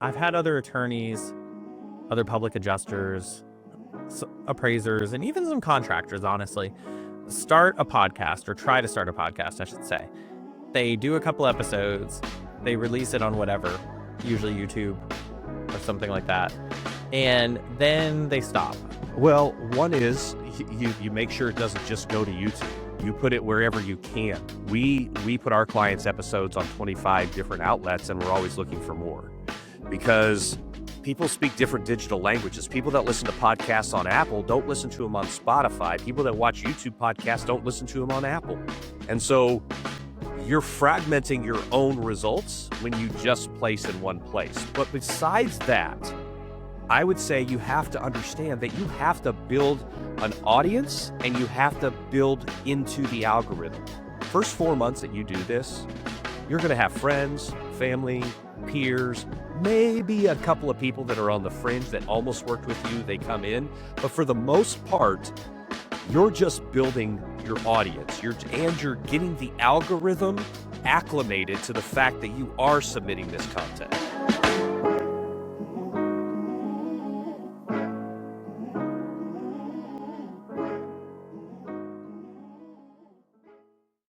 I've had other attorneys, other public adjusters, appraisers, and even some contractors, honestly, start a podcast or try to start a podcast, I should say. They do a couple episodes, they release it on whatever, usually YouTube or something like that, and then they stop. Well, one is you make sure it doesn't just go to YouTube. You put it wherever you can. We put our clients' episodes on 25 different outlets, and we're always looking for more because people speak different digital languages. People that listen to podcasts on Apple don't listen to them on Spotify. People that watch YouTube podcasts don't listen to them on Apple. And so you're fragmenting your own results when you just place in one place. But besides that, I would say you have to understand that you have to build an audience and you have to build into the algorithm. First 4 months that you do this, you're going to have friends, family, peers, maybe a couple of people that are on the fringe that almost worked with you, they come in. But for the most part, you're just building your audience. You're getting the algorithm acclimated to the fact that you are submitting this content.